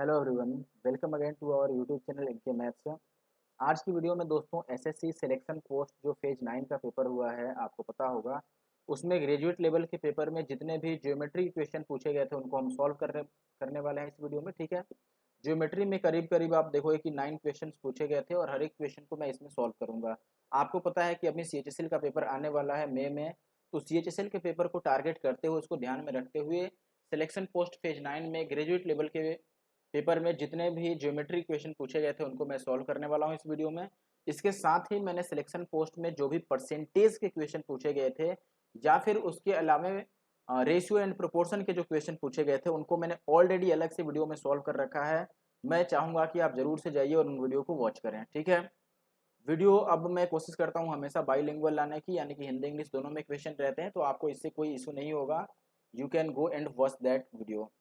Hello everyone, welcome again to our YouTube channel NK maths. आज की video में दोस्तों एसएससी सिलेक्शन पोस्ट जो फेज 9 का पेपर हुआ है, आपको पता होगा। उसमें ग्रेजुएट लेवल के पेपर में जितने भी ज्योमेट्री क्वेश्चन पूछे गए थे उनको हम सॉल्व करने वाले हैं इस वीडियो में। ठीक है, ज्योमेट्री में करीब करीब आप देखोगे कि 9 क्वेश्चन पूछे गए थे और हर एक क्वेश्चन को मैं इसमें सॉल्व करूंगा। आपको पता है कि अभी सीएचएसएल का पेपर आने वाला है मई में, तो सीएचएसएल के पेपर को टारगेट करते हुए, उसको ध्यान में रखते हुए सिलेक्शन पोस्ट फेज 9 में ग्रेजुएट लेवल के पेपर में जितने भी ज्योमेट्री क्वेश्चन पूछे गए थे उनको मैं सॉल्व करने वाला हूं इस वीडियो में। इसके साथ ही मैंने सिलेक्शन पोस्ट में जो भी परसेंटेज के क्वेश्चन पूछे गए थे या फिर उसके अलावा रेशियो एंड प्रोपोर्शन के जो क्वेश्चन पूछे गए थे उनको मैंने ऑलरेडी अलग से वीडियो में सॉल्व कर रखा है। मैं चाहूंगा कि आप जरूर से जाइए और उन वीडियो को वॉच करें। ठीक है, वीडियो अब मैं कोशिश करता हूँ हमेशा बाईलिंगुअल लाने की, यानी कि हिंदी इंग्लिश दोनों में क्वेश्चन रहते हैं, तो आपको इससे कोई इशू नहीं होगा। You can go and watch that video.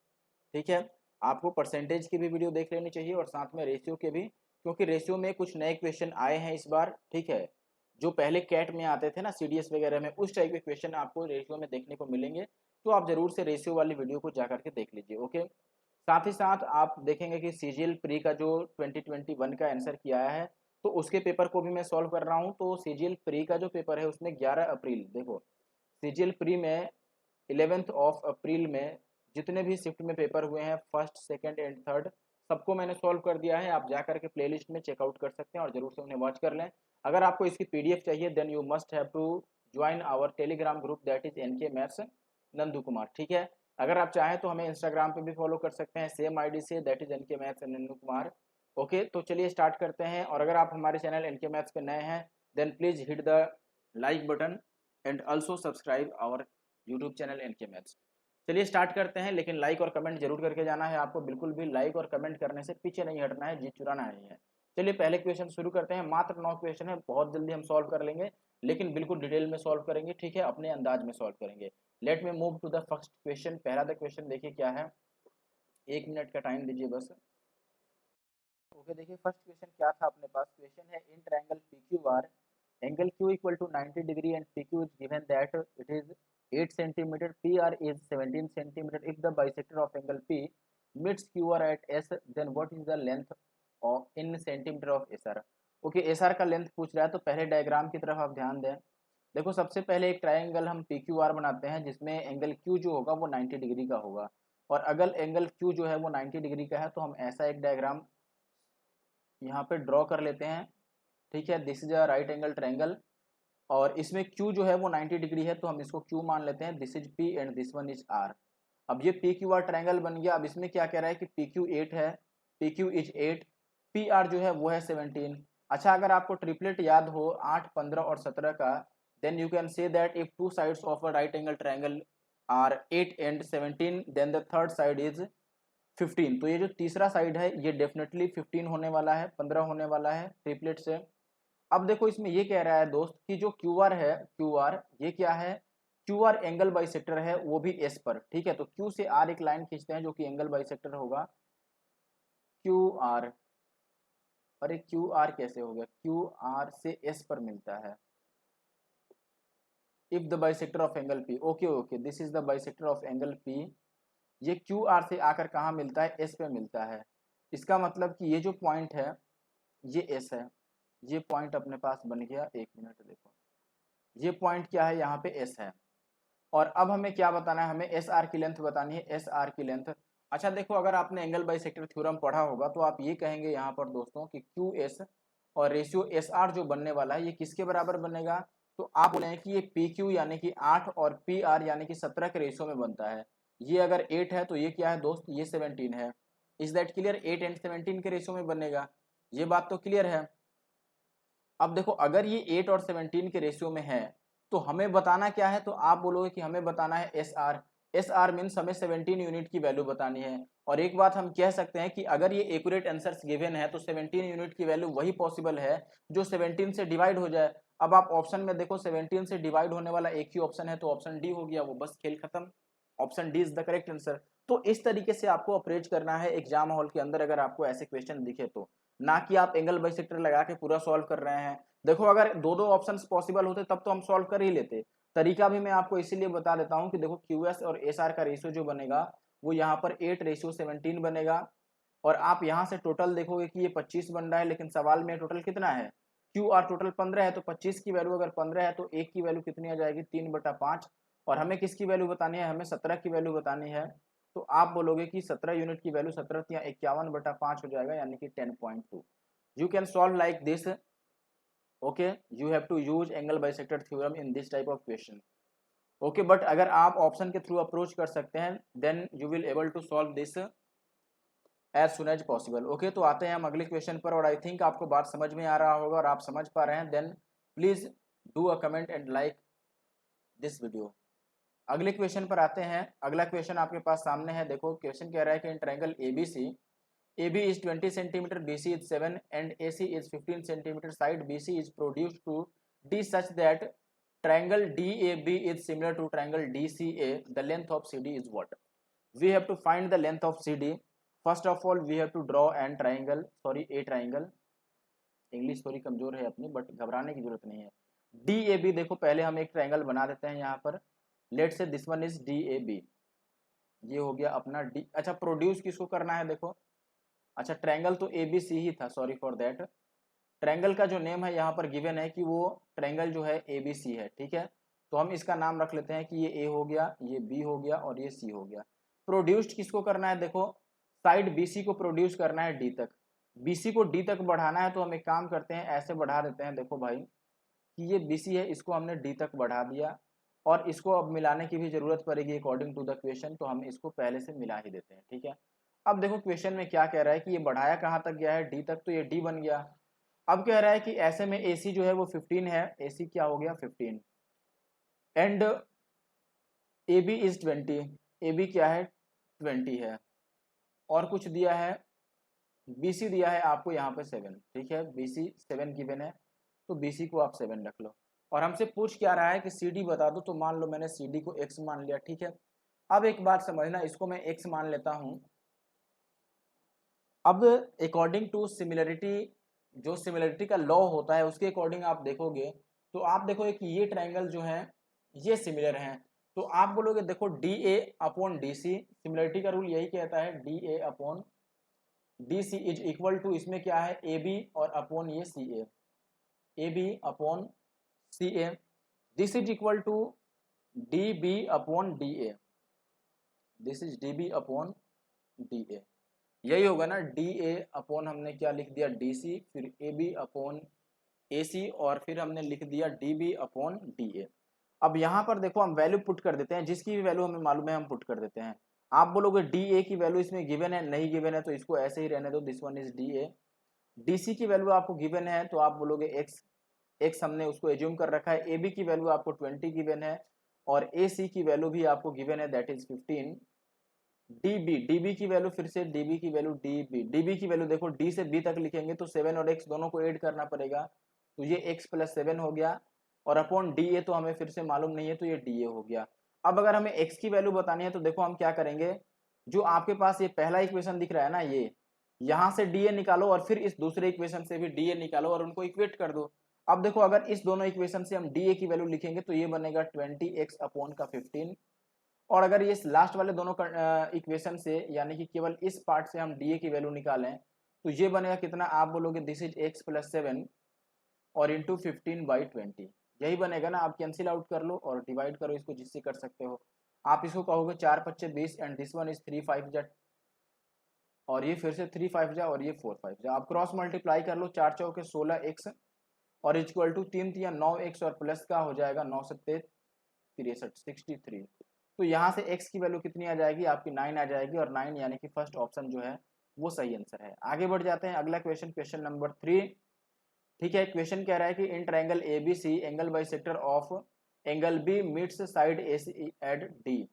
ठीक है, आपको परसेंटेज की भी वीडियो देख लेनी चाहिए और साथ में रेशियो के भी, क्योंकि रेशियो में कुछ नए क्वेश्चन आए हैं इस बार। ठीक है, जो पहले कैट में आते थे ना, सीडीएस वगैरह में, उस टाइप के क्वेश्चन आपको रेशियो में देखने को मिलेंगे। तो आप जरूर से रेशियो वाली वीडियो को जा करके देख लीजिए। ओके, साथ ही साथ आप देखेंगे कि सीजीएल प्री का जो 2021 का आंसर किया है, तो उसके पेपर को भी मैं सॉल्व कर रहा हूँ। तो सीजीएल प्री का जो पेपर है उसमें 11 अप्रैल, देखो सीजीएल प्री में 11th ऑफ अप्रैल में जितने भी शिफ्ट में पेपर हुए हैं, फर्स्ट सेकंड एंड थर्ड, सबको मैंने सॉल्व कर दिया है। आप जाकर के प्लेलिस्ट में चेकआउट कर सकते हैं और जरूर से उन्हें वॉच कर लें। अगर आपको इसकी पीडीएफ चाहिए then you must have to join our Telegram group, that is NK maths Nandu Kumar. ठीक है, अगर आप चाहें तो हमें इंस्टाग्राम पे भी फॉलो कर सकते हैं सेम आईडी से, that is NK maths Nandu Kumar. Okay, तो चलिए स्टार्ट करते हैं। और अगर आप हमारे चैनल एनके मैथ्स पे नए हैं then please hit the like button and also subscribe our YouTube channel NK maths. चलिए स्टार्ट करते हैं, लेकिन लाइक और कमेंट जरूर करके जाना है आपको। बिल्कुल भी लाइक और कमेंट करने से पीछे नहीं हटना है, जीत चुराना नहीं है। चलिए पहले क्वेश्चन शुरू करते हैं। मात्र 9 क्वेश्चन है, बहुत जल्दी हम सॉल्व कर लेंगे, लेकिन बिल्कुल डिटेल में सॉल्व करेंगे। ठीक है, अपने अंदाज में सॉल्व करेंगे। Let me move to the first question. पहला द क्वेश्चन देखिए क्या है, 1 मिनट का टाइम दीजिए बस। ओके, देखिए फर्स्ट क्वेश्चन क्या था अपने पास। क्वेश्चन है in triangle PQR angle Q equal to 90 degree and PQ is given that it is 8 centimetre, PR is 17 centimetre. If the bisector of angle P meets QR at S, then what is the length of in centimetre of SR। Okay, SR का length पूछ रहा है, तो पहले diagram की तरफ आप ध्यान दें। देखो सबसे पहले एक ट्रायंगल हम PQR बनाते हैं जिसमें एंगल Q जो होगा वो 90 डिग्री का होगा, और अगर एंगल Q जो है वो 90 डिग्री का है तो हम ऐसा एक डायग्राम यहाँ पे ड्रॉ कर लेते हैं। ठीक है, this is a right angle triangle, और इसमें Q जो है वो 90 डिग्री है तो हम इसको Q मान लेते हैं। This is P and this one is R। अब ये PQR ट्रायंगल बन गया। अब इसमें क्या कह रहा है कि PQ 8 है, PQ इज 8, PR जो है वो है 17। अच्छा, अगर आपको ट्रिपलेट याद हो 8, 15 और 17 का, then you can say that if two sides of a right angle triangle are 8 and 17 then the third side is 15। तो ये जो तीसरा साइड है ये डेफिनेटली 15 होने वाला है, 15 होने वाला है ट्रिपलेट से। अब देखो इसमें ये कह रहा है दोस्त कि जो QR है, QR ये क्या है, QR एंगल बाइसेक्टर है, वो भी S पर। ठीक है, तो Q से R एक लाइन खींचते हैं जो कि एंगल बाइसेक्टर होगा QR। अरे QR कैसे हो गया, QR से S पर मिलता है। If the bisector of angle P, okay okay, this is the bisector of angle P। ये QR से आकर कहाँ मिलता है, S पे मिलता है। इसका मतलब कि ये जो पॉइंट है ये S है। ये पॉइंट अपने पास बन गया। 1 मिनट देखो, ये पॉइंट क्या है, यहाँ पे S है। और अब हमें क्या बताना है, हमें SR की लेंथ बतानी है, SR की लेंथ। अच्छा देखो, अगर आपने एंगल बाइसेक्टर थ्योरम पढ़ा होगा तो आप ये कहेंगे यहाँ पर दोस्तों कि QS और रेशियो SR जो बनने वाला है ये किसके बराबर बनेगा। तो आप बोले कि ये PQ यानी कि 8 और PR यानी कि 17 के रेशियो में बनता है। ये अगर 8 है तो ये क्या है दोस्त, ये 17 है। इज दैट क्लियर, 8 एंड 17 के रेशियो में बनेगा। ये बात तो क्लियर है। अब देखो अगर ये 8 और 17 के रेशियो में है तो हमें बताना क्या है, तो आप बोलोगे कि हमें बताना है SR। SR मीन्स हमें 17 यूनिट की वैल्यू बतानी है। और एक बात हम कह सकते हैं कि अगर ये एक्यूरेट आंसर्स गिवन है तो 17 यूनिट की वैल्यू वही पॉसिबल है जो 17 से डिवाइड हो जाए। अब आप ऑप्शन में देखो 17 से डिवाइड होने वाला एक ही ऑप्शन है, तो ऑप्शन डी हो गया, वो बस खेल खत्म। Option D is the correct answer. तो इस तरीके से आपको अप्रोच करना है एग्जाम हॉल के अंदर अगर आपको ऐसे क्वेश्चन दिखे तो, ना कि आप एंगल बाइसेक्टर लगा के पूरा सॉल्व कर रहे हैं। देखो अगर दो दो ऑप्शंस पॉसिबल होते तब तो हम सॉल्व कर ही लेते। तरीका भी मैं आपको इसीलिए बता देता हूं कि देखो QS और SR का रेशियो जो बनेगा वो यहाँ पर 8:17 बनेगा। और आप यहाँ से टोटल देखोगे कि ये 25 बन रहा है, लेकिन सवाल में टोटल कितना है, क्यू आर टोटल 15 है, तो 25 की वैल्यू अगर 15 है तो एक की वैल्यू कितनी आ जाएगी, 3/5। और हमें किसकी वैल्यू बतानी है, हमें 17 की वैल्यू बतानी है। तो आप बोलोगे कि 17 यूनिट की वैल्यू 17 या 51/5 हो जाएगा, यानी कि 10.2। You can solve like this. Okay, you have to use angle bisector theorem in this type of question. Okay, but अगर आप ऑप्शन के थ्रू अप्रोच कर सकते हैं then you will able to solve this as soon as possible. Okay, तो आते हैं हम अगले क्वेश्चन पर, और आई थिंक आपको बात समझ में आ रहा होगा और आप समझ पा रहे हैं, then please do a comment and like this video. अगले क्वेश्चन पर आते हैं। अगला क्वेश्चन आपके पास सामने है, देखो क्वेश्चन कह रहा है कि in triangle ABC, AB is 20 centimeter, BC is 7 and AC is 15 centimeter. Side BC is produced to D such that triangle DAB is similar to triangle DCA. The length of CD is what? We have to find the length of CD. First of all, we have to draw an triangle. Sorry, a triangle. English थोड़ी कमजोर है अपनी, but घबराने की जरूरत नहीं है। DAB देखो, पहले हम एक ट्रायंगल बना देते हैं यहाँ पर। लेट से दिस वन इज DAB। ये हो गया अपना डी। अच्छा, प्रोड्यूस किसको करना है, देखो। अच्छा, ट्रायंगल तो ABC ही था, सॉरी फॉर दैट। ट्रायंगल का जो नेम है यहाँ पर गिवन है कि वो ट्रायंगल जो है ABC है, ठीक है। तो हम इसका नाम रख लेते हैं कि ये A हो गया, ये B हो गया और ये C हो गया। प्रोड्यूस्ड किसको करना है, देखो साइड BC को प्रोड्यूस करना है D तक। BC को D तक बढ़ाना है, तो हम एक काम करते हैं, ऐसे बढ़ा देते हैं, देखो भाई कि ये BC है, इसको हमने D तक बढ़ा दिया, और इसको अब मिलाने की भी जरूरत पड़ेगी अकॉर्डिंग टू द क्वेश्चन, तो हम इसको पहले से मिला ही देते हैं, ठीक है। अब देखो क्वेश्चन में क्या कह रहा है कि ये बढ़ाया कहाँ तक गया है, D तक, तो ये D बन गया। अब कह रहा है कि ऐसे में AC जो है वो 15 है, AC क्या हो गया 15, एंड AB इज 20, AB क्या है 20 है, और कुछ दिया है, BC दिया है आपको यहाँ पे 7, ठीक है, BC 7 गिवन है, तो BC को आप 7 रख लो। और हमसे पूछ क्या रहा है कि CD बता दो, तो मान लो मैंने CD को X मान लिया, ठीक है। अब एक बात समझना, इसको मैं X मान लेता हूं। अब अकॉर्डिंग टू सिमिलरिटी, जो सिमिलरिटी का लॉ होता है उसके अकॉर्डिंग आप देखोगे, तो आप देखोगे कि ये ट्रायंगल जो है ये सिमिलर हैं, तो आप बोलोगे देखो DA/DC, सिमिलरिटी का रूल यही कहता है, DA/DC इज इक्वल टू, इसमें क्या है AB और अपॉन ये CA, AB/CA, this is equal to DB/DA, this is DB/DA, यही होगा ना। DA/ हमने क्या लिख दिया DC, फिर AB/AC, और फिर हमने लिख दिया DB/DA। अब यहाँ पर देखो हम वैल्यू पुट कर देते हैं, जिसकी भी वैल्यू हमें मालूम है हम पुट कर देते हैं। आप बोलोगे DA की वैल्यू इसमें गिवन है, नहीं गिवन है तो इसको ऐसे ही रहने दो, this one is DA। DC की वैल्यू आपको गिवन है, तो आप बोलोगे X हमने उसको एज्यूम कर रखा है। AB की वैल्यू आपको 20 गिवन है, और AC की वैल्यू भी आपको गिवन है, दैट इज 15। DB की वैल्यू, फिर से DB की वैल्यू, DB की वैल्यू देखो, D से B तक लिखेंगे तो 7 और X दोनों को ऐड करना पड़ेगा, तो ये X + 7 हो गया, और अपॉन DA तो हमें फिर से मालूम नहीं है, तो ये DA हो गया। अब अगर हमें X की वैल्यू बतानी है, तो देखो हम क्या करेंगे, जो आपके पास ये पहला इक्वेशन दिख रहा है ना, ये यहाँ से DA निकालो, और फिर इस दूसरे इक्वेशन से भी DA निकालो, और उनको इक्वेट कर दो। अब देखो अगर इस दोनों इक्वेशन से हम DA की वैल्यू लिखेंगे, तो ये बनेगा 20x/15, और अगर ये लास्ट वाले दोनों इक्वेशन से, यानी कि केवल इस पार्ट से हम DA की वैल्यू निकालें, तो ये बनेगा कितना, आप बोलोगे दिस इज X + 7 और इंटू 15/20, यही बनेगा ना। आप कैंसिल आउट कर लो और डिवाइड करो इसको, जिससे कर सकते हो। आप इसको कहोगे 4×5 = 20, एंड दिस वन इज 3×5 = और ये फिर से 3×5 = और ये 4×5 = आप क्रॉस मल्टीप्लाई कर लो, 4×4 = 16x, और इक्वल टू 3×3 = 9x, और प्लस का हो जाएगा 9×7 = 63, 63। तो यहाँ से x की वैल्यू कितनी आ जाएगी, आपकी 9 आ जाएगी, और 9 यानी कि फर्स्ट ऑप्शन जो है वो सही आंसर है। आगे बढ़ जाते हैं, अगला क्वेश्चन, क्वेश्चन नंबर 3, ठीक है। क्वेश्चन कह रहा है कि in triangle ABC angle bisector of angle B meets side AC at D,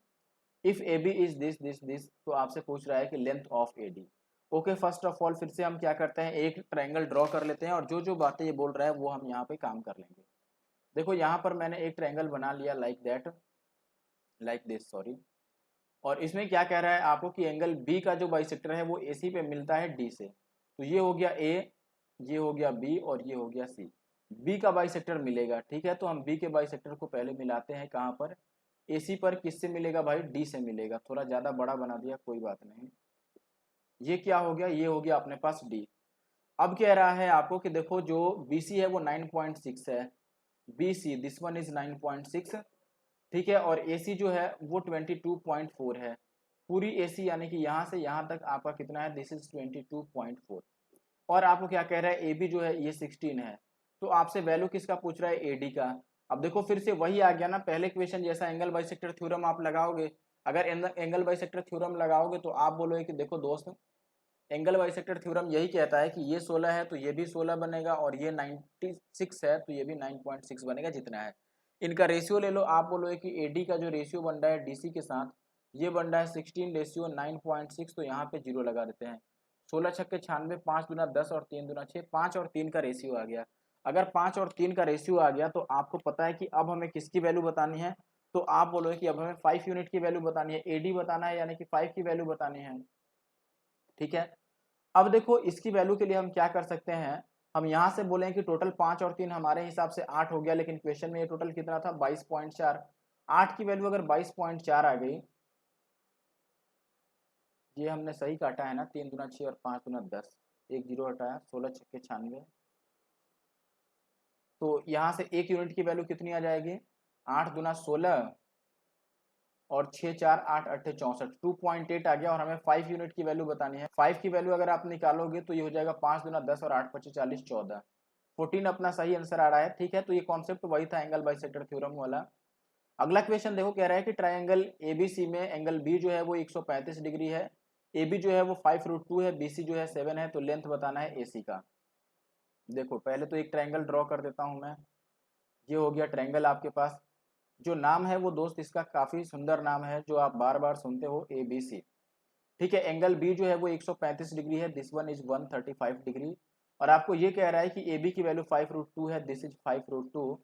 if AB is this, तो आपसे पूछ रहा है कि length of AD। Okay, first of all फिर से हम क्या करते हैं, एक ट्रायंगल ड्रॉ कर लेते हैं, और जो जो बातें ये बोल रहा है वो हम यहाँ पे काम कर लेंगे। देखो यहाँ पर मैंने एक ट्रायंगल बना लिया, लाइक दिस, सॉरी। और इसमें क्या कह रहा है आपको कि एंगल B का जो बाइसेक्टर है वो AC पे मिलता है D से, तो ये हो गया A, ये हो गया B, और ये हो गया C। B का बाइसेक्टर मिलेगा, ठीक है, तो हम B के बाइसेक्टर को पहले मिलाते हैं, कहाँ पर, AC पर। किससे मिलेगा भाई, D से मिलेगा। थोड़ा ज़्यादा बड़ा बना दिया, कोई बात नहीं। ये क्या हो गया, ये हो गया अपने पास डी। अब कह रहा है आपको कि देखो जो BC है वो 9.6 है, BC दिस वन इज 9.6, ठीक है, और AC जो है वो 22.4 है। पूरी AC यानी कि यहाँ से यहाँ तक आपका कितना है, दिस इज 22.4। और आपको क्या कह रहा है, AB जो है ये 16 है। तो आपसे वैल्यू किसका पूछ रहा है, AD का। अब देखो फिर से वही आ गया ना, पहले क्वेश्चन जैसा, एंगल बाइसेक्टर थ्योरम आप लगाओगे। अगर एंगल बाइसेक्टर थ्योरम लगाओगे तो आप बोलोगे कि देखो दोस्त, एंगल बाइसेक्टर थ्योरम यही कहता है कि ये 16 है तो ये भी 16 बनेगा, और ये 96 है तो ये भी 9.6 बनेगा, जितना है। इनका रेशियो ले लो, आप बोलोगे कि AD का जो रेशियो बन रहा है DC के साथ, ये बन रहा है 16 रेशियो 9.6, तो यहाँ पे 0 लगा देते हैं। 16 छक्के 96, 5 दूना 10 और 3 दूना 6, 5 और 3 का रेशियो आ गया। अगर 5 और 3 का रेशियो आ गया तो आपको पता है कि अब हमें किसकी वैल्यू बतानी है, तो आप बोलोगे कि अब हमें 5 यूनिट की वैल्यू बतानी है, AD बताना है, यानी कि 5 की वैल्यू बतानी है, ठीक है। अब देखो इसकी वैल्यू के लिए हम क्या कर सकते हैं, हम यहाँ से बोलें कि टोटल 5 और 3 हमारे हिसाब से 8 हो गया, लेकिन क्वेश्चन में ये टोटल कितना था, 22.4। 8 की वैल्यू अगर 22.4 आ गई, ये हमने सही काटा है ना, 3 दूना 6 और 5 दूना 10, एक जीरो हटाया, 16 छक्के 96, तो यहाँ से एक यूनिट की वैल्यू कितनी आ जाएगी, 8 दूना 16 और 6 4 8 8 64, 2.8 आ गया, और हमें 5 यूनिट की वैल्यू बतानी है। 5 की वैल्यू अगर आप निकालोगे तो ये हो जाएगा 5 दूना 10 और 8 25 40 14, 14 अपना सही आंसर आ रहा है, ठीक है। तो ये कॉन्सेप्ट वही था एंगल बाइसेक्टर थ्योरम वाला। अगला क्वेश्चन देखो, कह रहा है कि ट्राइंगल ABC में एंगल B जो है वो 135 डिग्री है, AB जो है वो 5√2 है, BC जो है 7 है, तो लेंथ बताना है AC का। देखो पहले तो एक ट्राइंगल ड्रॉ कर देता हूं मैं, ये हो गया ट्राइंगल आपके पास। जो नाम है वो दोस्त इसका काफी सुंदर नाम है, जो आप बार बार सुनते हो, ABC, ठीक है। एंगल B जो है वो 135 डिग्री है, दिस वन इज 135 डिग्री, और आपको ये कह रहा है कि AB की वैल्यू 5√2 है, this is 5√2,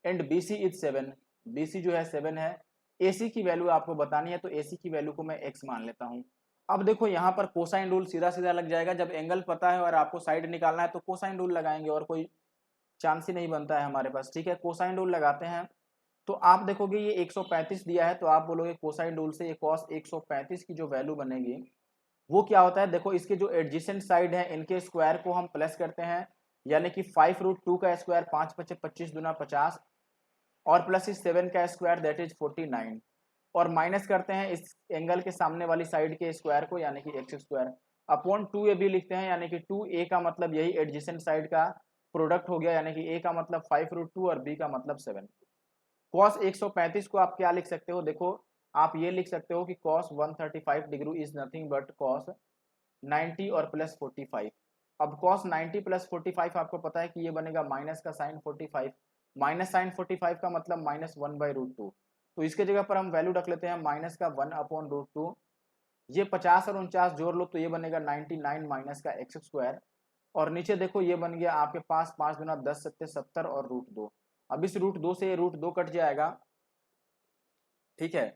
and BC is 7, BC जो है 7 है। AC की वैल्यू आपको बतानी है, तो AC की वैल्यू को मैं x मान लेता हूँ। अब देखो यहाँ पर कोसाइन रूल सीधा सीधा लग जाएगा, जब एंगल पता है और आपको साइड निकालना है तो कोसाइन रूल लगाएंगे, और कोई चांस ही नहीं बनता है हमारे पास, ठीक है। कोसाइन रूल लगाते हैं, तो आप देखोगे ये 135 दिया है, तो आप बोलोगे कोसाइन रूल से ये cos 135 की जो वैल्यू बनेगी वो क्या होता है, देखो इसके जो एडजेसेंट साइड है इनके स्क्वायर को हम प्लस करते हैं, यानी कि 5√2 का स्क्वायर 5 पचे 25 दूना 50, और प्लस इस 7 का स्क्वायर दैट इज 49, और माइनस करते हैं इस एंगल के सामने वाली साइड के स्क्वायर को, यानी कि एक्स स्क्वायर अपॉन 2AB लिखते हैं, यानी कि 2A का मतलब यही एडजेसेंट साइड का प्रोडक्ट हो गया, यानी कि A का मतलब 5√2 और B का मतलब 7। cos 135 को आप क्या लिख सकते हो, देखो आप ये लिख सकते हो कि cos 135 degree is nothing but cos 90 और प्लस 45। अब cos 90 प्लस 45 आपको पता है कि ये बनेगा माइनस का साइन 45, माइनस साइन 45 का मतलब -1/√2, तो इसके जगह पर हम वैल्यू रख लेते हैं माइनस का 1/√2। ये 50 और 49 जोड़ लो तो ये बनेगा 99 माइनस का एक्स स्क्वायर, और नीचे देखो ये बन गया आपके पास 5 दूना 10 सत्ते 70 और √2। अब इस √2 से ये √2 कट जाएगा, ठीक है।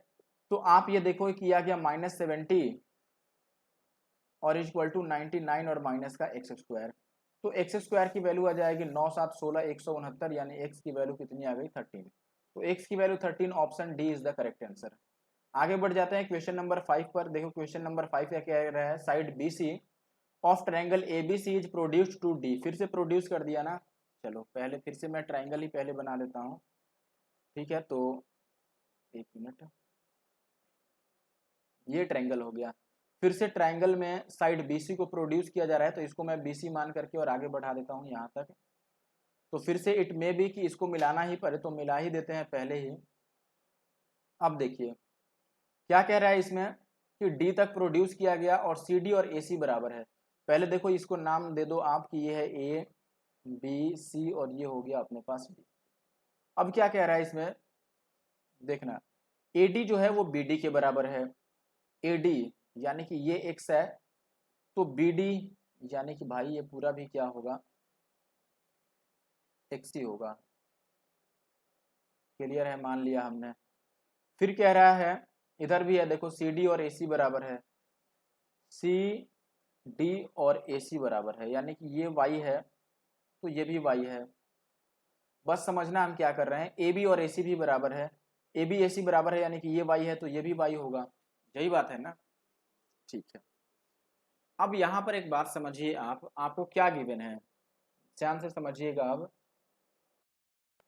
तो आप ये देखो कि आ गया -70 और इक्वल टू 99 और माइनस का एक्स स्क्वायर, तो एक्स स्क्वायर की वैल्यू आ जाएगी 9 7 16 169, यानी एक्स की वैल्यू कितनी आ गई 13, तो एक्स की value 13, option D is the correct answer. आगे बढ़ जाते हैं क्वेश्चन नंबर 5 पर। देखो क्वेश्चन नंबर 5 क्या कह रहा है, side BC of triangle ABC is produced to D, फिर से प्रोड्यूस कर दिया ना, चलो पहले फिर से मैं ट्रायंगल ही पहले बना लेता हूँ, ठीक है। तो एक मिनट, ये ट्रायंगल हो गया, फिर से ट्रायंगल में साइड BC को प्रोड्यूस किया जा रहा है, तो इसको मैं BC मान करके और आगे बढ़ा देता हूँ यहाँ तक। तो फिर से इट मे बी कि इसको मिलाना ही पड़े, तो मिला ही देते हैं पहले ही। अब देखिए क्या कह रहा है इसमें कि D तक प्रोड्यूस किया गया और CD और AC बराबर है। पहले देखो इसको नाम दे दो आप कि ये है A B C और ये हो गया अपने पास D। अब क्या कह रहा है इसमें, देखना AD जो है वो BD के बराबर है, AD यानी कि ये x है, तो BD यानी कि भाई ये पूरा भी क्या होगा, x ही होगा, क्लियर है, मान लिया हमने। फिर कह रहा है इधर भी है, देखो CD और AC बराबर है, CD और AC बराबर है, यानी कि ये y है तो ये भी y है। बस समझना हम क्या कर रहे हैं, AB और AC भी बराबर है, AB AC बराबर है, यानी कि ये y है तो ये भी y होगा, यही बात है ना, ठीक है। अब यहाँ पर एक बात समझिए, आपको क्या गिवन है, ध्यान से समझिएगा अब।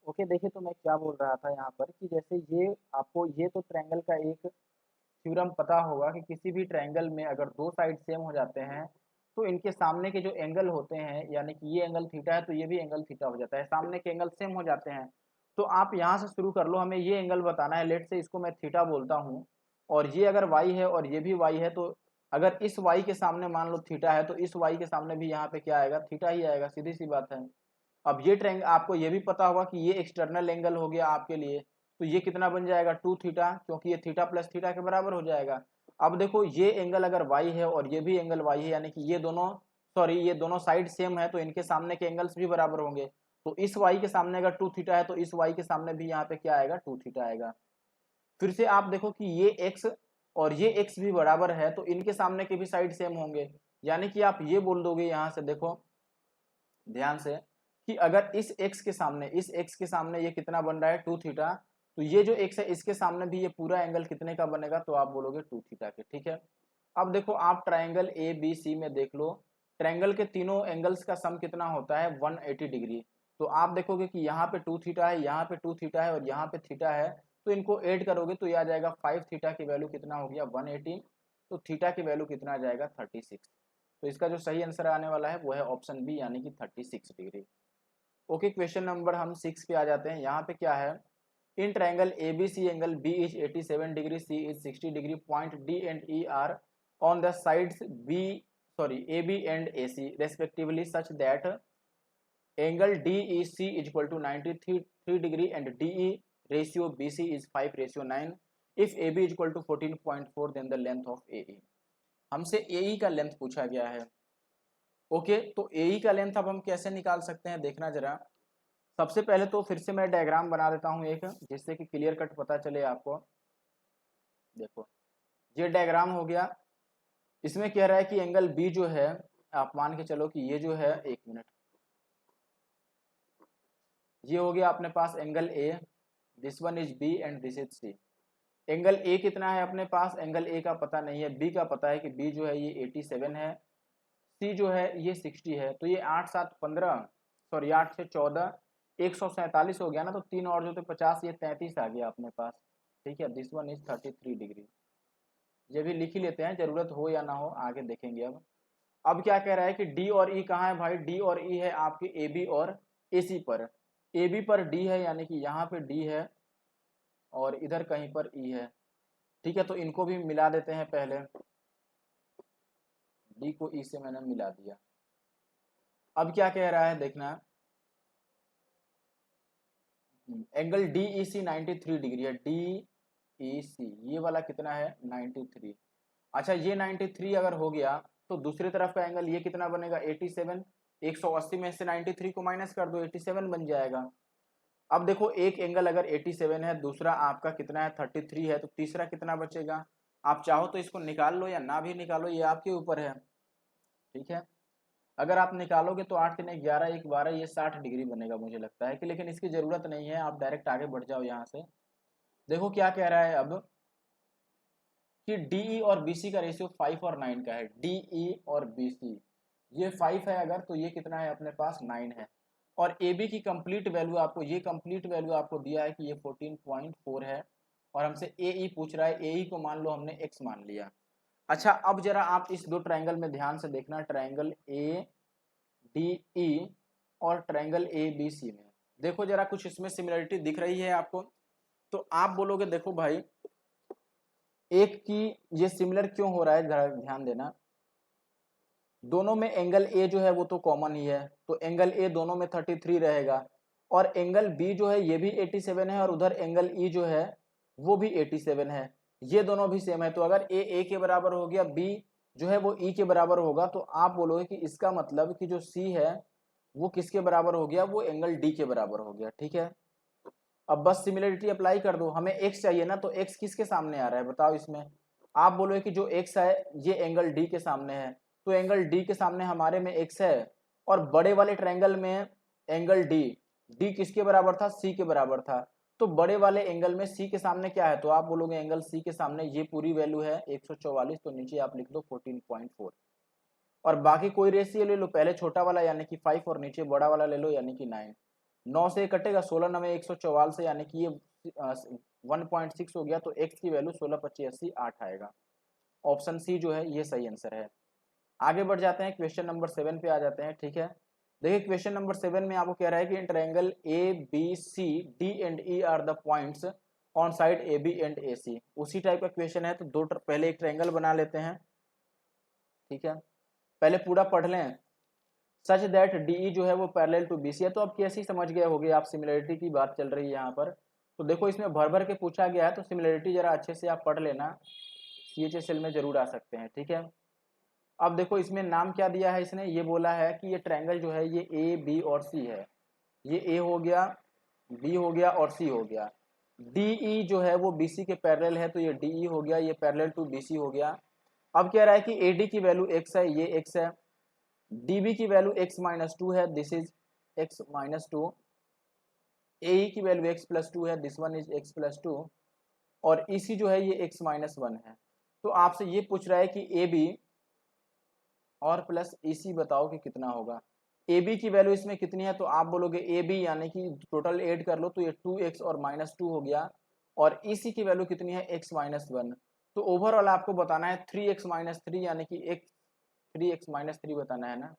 ओके, देखिए तो मैं क्या बोल रहा था यहाँ पर कि जैसे ये आपको ये तो ट्रायंगल का एक थ्योरम पता होगा कि किसी भी ट्रायंगल में अगर दो साइड सेम हो जाते हैं तो इनके सामने के जो एंगल होते हैं, यानी कि ये एंगल थीटा है तो ये भी एंगल थीटा हो जाता है, सामने के एंगल सेम हो जाते हैं। तो आप यहाँ से शुरू कर लो, हमें ये एंगल बताना है, लेट से इसको मैं थीटा बोलता हूँ, और ये अगर वाई है और ये भी वाई है, तो अगर इस वाई के सामने मान लो थीटा है तो इस वाई के सामने भी यहाँ पे क्या आएगा, थीटा ही आएगा, सीधी सी बात है। अब ये ट्रायंगल आपको ये भी पता होगा कि ये एक्सटर्नल एंगल हो गया आपके लिए, तो ये कितना बन जाएगा, टू थीटा, क्योंकि ये थीटा प्लस थीटा के बराबर हो जाएगा। अब देखो ये एंगल अगर वाई है और ये भी एंगल वाई है, यानी कि ये दोनों, सॉरी ये दोनों साइड सेम है, तो इनके सामने के एंगल्स भी बराबर होंगे। तो इस वाई के सामने अगर टू थीटा है तो इस वाई के सामने भी यहाँ पे क्या आएगा, टू थीटा आएगा। फिर से आप देखो कि ये एक्स और ये एक्स भी बराबर है, तो इनके सामने के भी साइड सेम होंगे, यानी कि आप ये बोल दोगे यहाँ से, देखो ध्यान से, कि अगर इस एक्स के सामने ये कितना बन रहा है, टू थीटा, तो ये जो एक्स है इसके सामने भी ये पूरा एंगल कितने का बनेगा, तो आप बोलोगे टू थीटा के, ठीक है। अब देखो आप ट्रायंगल ए बी सी में देख लो, ट्रायंगल के तीनों एंगल्स का सम कितना होता है, 180 डिग्री। तो आप देखोगे कि यहाँ पे टू थीटा है, यहाँ पे टू थीटा है और यहाँ पे थीटा है, तो इनको ऐड करोगे तो ये आ जाएगा 5 थीटा की वैल्यू कितना हो गया, 180, तो थीटा की वैल्यू कितना आ जाएगा, 36। तो इसका जो सही आंसर आने वाला है वो है ऑप्शन बी, यानी कि 36 डिग्री। ओके, क्वेश्चन नंबर हम 6 पे आ जाते हैं। यहाँ पे क्या है, in triangle ABC angle B is 87 degree, C is 60 degree, point D and E are on the sides AB and AC respectively such that angle DEC is equal to 93 degree and DE ratio BC is 5:9। If AB is equal to 14.4 then the length of AE। हमसे AE का length पूछा गया है। Okay, तो AE का length अब हम कैसे निकाल सकते हैं, देखना जरा। सबसे पहले तो फिर से मैं डायग्राम बना देता हूँ एक, जिससे कि क्लियर कट पता चले आपको। देखो ये डायग्राम हो गया, इसमें कह रहा है कि एंगल बी जो है, आप मान के चलो कि ये जो है, एक मिनट, ये हो गया अपने पास angle A, this one is B and this is C. Angle A कितना है अपने पास, एंगल ए का पता नहीं है, बी का पता है कि बी जो है ये 87 है, सी जो है ये 60 है, तो ये 8 7 15, सॉरी 8 से 14, 147 हो गया ना, तो 3 और जो तो 50, ये 33 आ गया अपने पास, ठीक है। दिस वन इज 33 डिग्री, ये भी लिख ही लेते हैं, जरूरत हो या ना हो आगे देखेंगे। अब क्या कह रहा है कि डी और ई कहाँ है भाई, डी और ई है आपके ए बी और ए सी पर। ए बी पर डी है, यानी कि यहाँ पे डी है और इधर कहीं पर ई है, ठीक है। तो इनको भी मिला देते हैं पहले, डी को ई से मैंने मिला दिया। अब क्या कह रहा है देखना, एंगल डी ई सी 93 डिग्री है, डी ई सी ये वाला कितना है, 93। अच्छा ये 93 अगर हो गया तो दूसरी तरफ का एंगल ये कितना बनेगा, 87। 180 में से 93 को माइनस कर दो, 87 बन जाएगा। अब देखो एक एंगल अगर 87 है, दूसरा आपका कितना है, 33 है, तो तीसरा कितना बचेगा। आप चाहो तो इसको निकाल लो या ना भी निकालो, ये आपके ऊपर है, ठीक है। अगर आप निकालोगे तो 8 3 11 1 12, ये 60 डिग्री बनेगा मुझे लगता है कि, लेकिन इसकी जरूरत नहीं है, आप डायरेक्ट आगे बढ़ जाओ यहाँ से। देखो क्या कह रहा है अब कि DE और BC का रेशियो 5 और 9 का है। DE और BC ये 5 है अगर, तो ये कितना है अपने पास, 9 है। और AB की कंप्लीट वैल्यू आपको, ये कंप्लीट वैल्यू आपको दिया है कि ये 14.4 है, और हमसे AE पूछ रहा है, AE को मान लो हमने x मान लिया। अच्छा अब जरा आप इस दो ट्रायंगल में ध्यान से देखना, ट्रायंगल ADE और ट्रायंगल ABC में देखो जरा, कुछ इसमें सिमिलरिटी दिख रही है आपको, तो आप बोलोगे देखो भाई एक की ये सिमिलर क्यों हो रहा है, जरा ध्यान देना। दोनों में एंगल ए जो है वो तो कॉमन ही है, तो एंगल ए दोनों में 33 रहेगा, और एंगल बी जो है ये भी 87 है, और उधर एंगल ई जो है वो भी 87 है, ये दोनों भी सेम है। तो अगर ए के बराबर हो गया, बी जो है वो ई के बराबर होगा, तो आप बोलोगे कि इसका मतलब कि जो सी है वो किसके बराबर हो गया, वो एंगल डी के बराबर हो गया, ठीक है। अब बस सिमिलरिटी अप्लाई कर दो, हमें x चाहिए ना, तो x किसके सामने आ रहा है बताओ इसमें। आप बोलोगे कि जो x है ये एंगल d के सामने है, तो एंगल d के सामने हमारे में x है, और बड़े वाले ट्रायंगल में एंगल d किसके बराबर था, c के बराबर था। तो बड़े वाले एंगल में c के सामने क्या है, तो आप बोलोगे एंगल c के सामने ये पूरी वैल्यू है 144, तो नीचे आप लिख दो 14.4। और बाकी कोई रेशियो ले लो, पहले छोटा वाला यानी कि 5 और नीचे बड़ा वाला ले लो यानी कि 9। 9 से कटेगा 16 9 144 से, यानी कि ये 1.6 हो गया, तो x की वैल्यू 16 25 80 8 आएगा। ऑप्शन सी जो है ये सही आंसर है। आगे बढ़ जाते हैं, क्वेश्चन नंबर 7 पे आ जाते हैं। ठीक है, देखिए क्वेश्चन नंबर 7 में आपको कह रहा है कि in triangle A B C D and E are the points on side A B and A C. उसी टाइप का क्वेश्चन है, तो पहले एक ट्रायंगल बना लेते हैं। ठीक है, पहले पूरा पढ़ लें। सच दैट डी जो है वो पैरेलल टू बी सी है, तो अब कैसे समझ गए होगे आप, सिमिलरिटी की बात चल रही है यहाँ पर। तो देखो इसमें भर भर के पूछा गया है, तो सिमिलरिटी जरा अच्छे से आप पढ़ लेना, CHSL में जरूर आ सकते हैं। ठीक है, अब देखो इसमें नाम क्या दिया है इसने, ये बोला है कि ये ट्रायंगल जो है ये ए बी और सी है। ये ए हो गया, बी हो गया और सी हो गया। डी ई जो है वो बी सी के पैरेलल है, तो ये डी ई हो गया, ये पैरेलल टू बी सी हो गया। अब कह रहा है कि ए डी की वैल्यू एक्स है, ये एक्स है। डी बी की वैल्यू एक्स माइनस टू है, this is X minus two. A E की वैल्यू एक्स प्लस टू है, this one is X plus two. और ई सी जो है ये एक्स माइनस वन है। तो आपसे ये पूछ रहा है कि ए बी और प्लस ई सी बताओ कि कितना होगा। ए बी की वैल्यू इसमें कितनी है, तो आप बोलोगे ए बी यानी कि टोटल ऐड कर लो, तो ये 2x और माइनस टू हो गया। और ई सी की वैल्यू कितनी है, x माइनस वन। तो ओवरऑल आपको बताना है 3x माइनस थ्री, यानी कि एक 3x माइनस थ्री बताना है ना।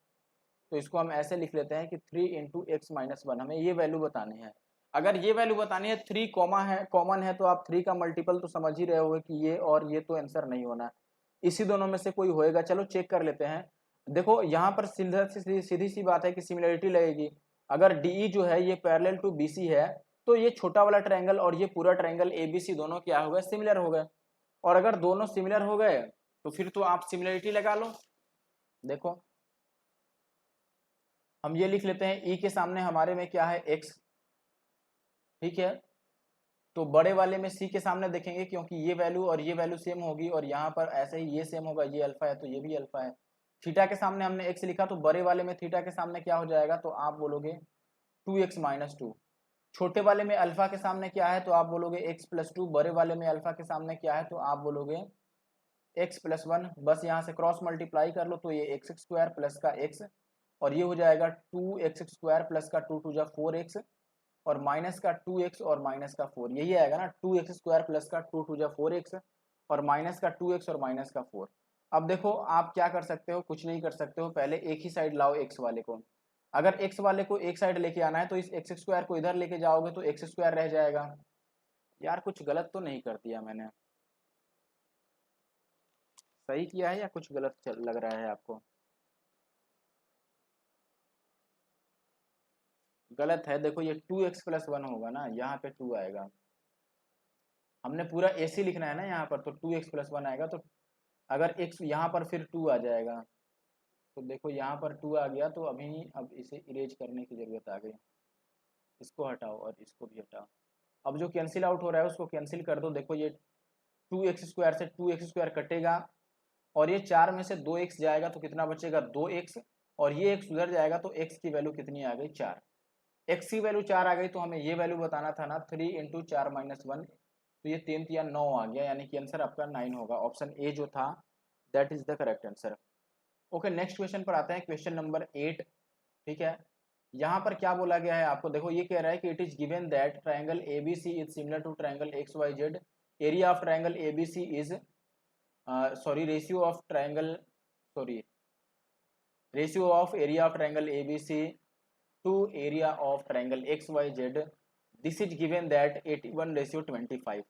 तो इसको हम ऐसे लिख लेते हैं कि 3 इंटू एक्स माइनस वन, हमें ये वैल्यू बतानी है। अगर ये वैल्यू बतानी है, 3 कॉमन है, तो आप 3 का मल्टीपल तो समझ ही रहे होगे कि ये और ये तो आंसर नहीं होना, इसी दोनों में से कोई होएगा। चलो चेक कर लेते हैं। देखो यहाँ पर सीधी सी बात है कि सिमिलरिटी लगेगी। अगर डी जो है ये पैरेलल टू बीसी है, तो ये छोटा वाला ट्रायंगल और ये पूरा ट्रायंगल एबीसी दोनों क्या हो गए, सिमिलर हो गए। और अगर दोनों सिमिलर हो गए तो फिर तो आप सिमिलरिटी लगा लो। देखो हम ये लिख लेते हैं, ई के सामने हमारे में क्या है, एक्स। ठीक है, तो बड़े वाले में सी के सामने देखेंगे, क्योंकि ये वैल्यू और ये वैल्यू सेम होगी, और यहाँ पर ऐसे ही ये सेम होगा, ये अल्फा है तो ये भी अल्फा है। थीटा के सामने हमने एक्स लिखा, तो बड़े वाले में थीटा के सामने क्या हो जाएगा, तो आप बोलोगे 2x माइनस टू। छोटे वाले में अल्फा के सामने क्या है, तो आप बोलोगे x प्लस टू। बड़े वाले में अल्फा के सामने क्या है, तो आप बोलोगे x प्लस वन। बस यहाँ से क्रॉस मल्टीप्लाई कर लो, तो ये एक्स स्क्वायर प्लस का x, और ये हो जाएगा 2x स्क्वायर प्लस का 2 टू जा 4x, और माइनस का 2x और माइनस का 4, यही आएगा ना, 2x स्क्वायर प्लस का 2 टू जा 4x और माइनस का 2x और माइनस का 4। अब देखो आप क्या कर सकते हो, कुछ नहीं कर सकते हो, पहले एक ही साइड लाओ x वाले को। अगर x वाले को एक साइड लेके आना है, तो इस x स्क्वायर को इधर लेके जाओगे तो x स्क्वायर रह जाएगा। यार कुछ गलत तो नहीं कर दिया मैंने, सही किया है या कुछ गलत लग रहा है आपको? गलत है। देखो ये 2x प्लस वन होगा ना, यहाँ पे 2 आएगा। हमने पूरा AC लिखना है ना यहाँ पर, तो 2x प्लस वन आएगा। तो अगर x यहाँ पर फिर 2 आ जाएगा, तो देखो यहाँ पर 2 आ गया, तो अभी अब इसे इरेज करने की ज़रूरत आ गई। इसको हटाओ और इसको भी हटाओ। अब जो कैंसिल आउट हो रहा है उसको कैंसिल कर दो। देखो ये 2x स्क्वायर से 2x स्क्वायर कटेगा, और ये 4 में से 2x जाएगा, तो कितना बचेगा, 2x। और ये x उधर जाएगा, तो x की वैल्यू कितनी आ गई, 4। x की वैल्यू 4 आ गई, तो हमें ये वैल्यू बताना था ना, 3 इंटू 4 माइनस वन। तो ये 3 या 9 आ गया, यानी कि आंसर आपका 9 होगा। ऑप्शन ए जो था that is the correct answer. Okay, next question पर आते हैं, क्वेश्चन नंबर 8। ठीक है, यहाँ पर क्या बोला गया है आपको, देखो ये कह रहा है कि it is given that triangle ABC is similar to triangle X Y Z. Area of triangle ABC is ratio of triangle ratio of area of triangle ABC to area of triangle X Y Z. This is given that 81:25।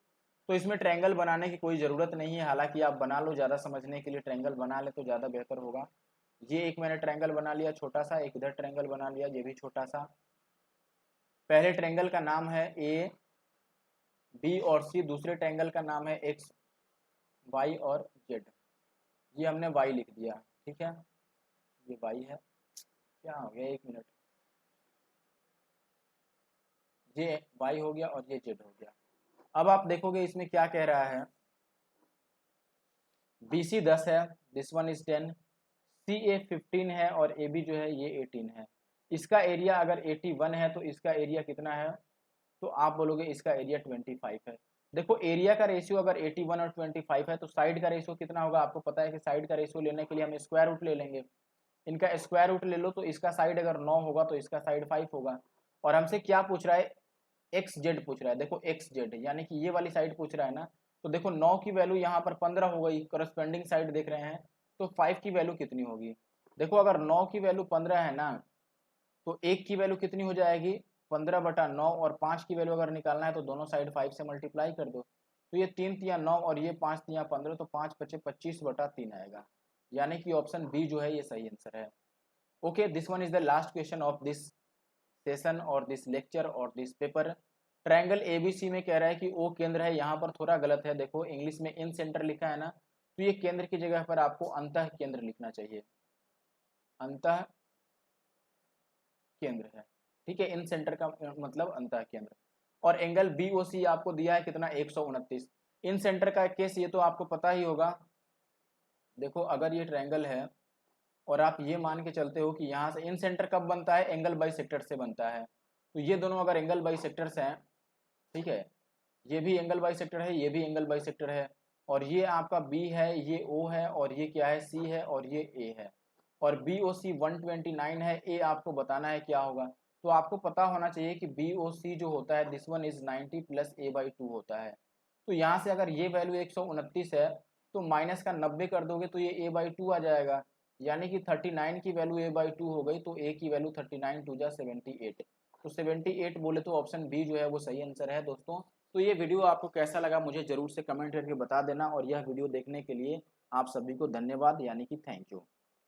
तो इसमें triangle बनाने की कोई ज़रूरत नहीं है, हालांकि आप बना लो, ज़्यादा समझने के लिए ट्रायंगल बना ले तो ज़्यादा बेहतर होगा। ये एक मैंने ट्रायंगल बना लिया छोटा सा, एक इधर ट्रायंगल बना लिया, ये भी छोटा सा। पहले ट्रायंगल का नाम है ए बी और सी, दूसरे ट्रायंगल का नाम है एक्स वाई और जेड। ये हमने वाई लिख दिया। ठीक है, ये वाई है, क्या हो गया, एक मिनट, ये वाई हो गया और ये जेड हो गया। अब आप देखोगे इसमें क्या कह रहा है, बी सी 10 है, दिस वन इज 10, सी ए 15 है, और ए बी जो है ये 18 है। इसका एरिया अगर 81 है, तो इसका एरिया कितना है, तो आप बोलोगे इसका एरिया 25 है। देखो एरिया का रेशियो अगर 81 और 25 है, तो साइड का रेशियो कितना होगा, आपको पता है कि साइड का रेशियो लेने के लिए हम स्क्वायर रूट ले लेंगे। इनका स्क्वायर रूट ले लो तो इसका साइड अगर 9 होगा तो इसका साइड 5 होगा। और हमसे क्या पूछ रहा है, एक्स जेड पूछ रहा है। देखो एक्स जेड यानी कि ये वाली साइड पूछ रहा है ना, तो देखो 9 की वैल्यू यहाँ पर 15 हो गई, करस्पेंडिंग साइड देख रहे हैं, तो 5 की वैल्यू कितनी होगी। देखो अगर 9 की वैल्यू 15 है ना, तो 1 की वैल्यू कितनी हो जाएगी 15/9, और 5 की वैल्यू अगर निकालना है तो दोनों साइड 5 से मल्टीप्लाई कर दो, तो ये 3 तिया 9 और ये 5 तिया 15, तो 5 पचे 25/3 आएगा, यानी कि ऑप्शन बी जो है ये सही आंसर है। Okay, this one is the last question of this session और दिस लेक्चर और दिस पेपर। ट्रायंगल एबीसी में कह रहा है कि ओ केंद्र है, यहाँ पर थोड़ा गलत है। देखो इंग्लिश में इन सेंटर लिखा है ना, तो ये केंद्र की जगह पर आपको अंतः केंद्र लिखना चाहिए, अंतः केंद्र है, ठीक है। इन सेंटर का मतलब अंतः केंद्र। और एंगल बीओसी आपको दिया है कितना 129। इन सेंटर का केस ये तो आपको पता ही होगा। देखो अगर ये ट्रायंगल है और आप ये मान के चलते हो कि यहाँ से इन सेंटर कब बनता है, एंगल बाइसेक्टर से बनता है, तो ये दोनों अगर एंगल बाइसेक्टर्स हैं, ठीक है, ये भी एंगल बाइसेक्टर है, ये भी एंगल बाइसेक्टर है, और ये आपका बी है, ये ओ है, और ये क्या है सी है, और ये ए है, और बी ओ सी 129 है, ए आपको बताना है क्या होगा। तो आपको पता होना चाहिए कि बी ओ सी जो होता है this one is 90 plus a/2 होता है। तो यहाँ से अगर ये वैल्यू 129 है तो माइनस का 90 कर दोगे तो ये a/2 आ जाएगा, यानी कि 39 की वैल्यू a/2 हो गई, तो a की वैल्यू 39 2 जा 78, तो 78 बोले तो ऑप्शन बी जो है वो सही आंसर है दोस्तों। तो ये वीडियो आपको कैसा लगा मुझे जरूर से कमेंट करके बता देना, और यह वीडियो देखने के लिए आप सभी को धन्यवाद, यानी कि थैंक यू।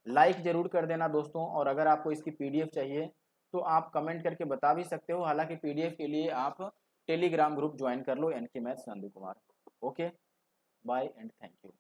लाइक जरूर कर देना दोस्तों, और अगर आपको इसकी पीडीएफ चाहिए तो आप कमेंट करके बता भी सकते हो, हालांकि पीडीएफ के लिए आप टेलीग्राम ग्रुप ज्वाइन कर लो, NK maths Nandu Kumar. Okay, bye and thank you.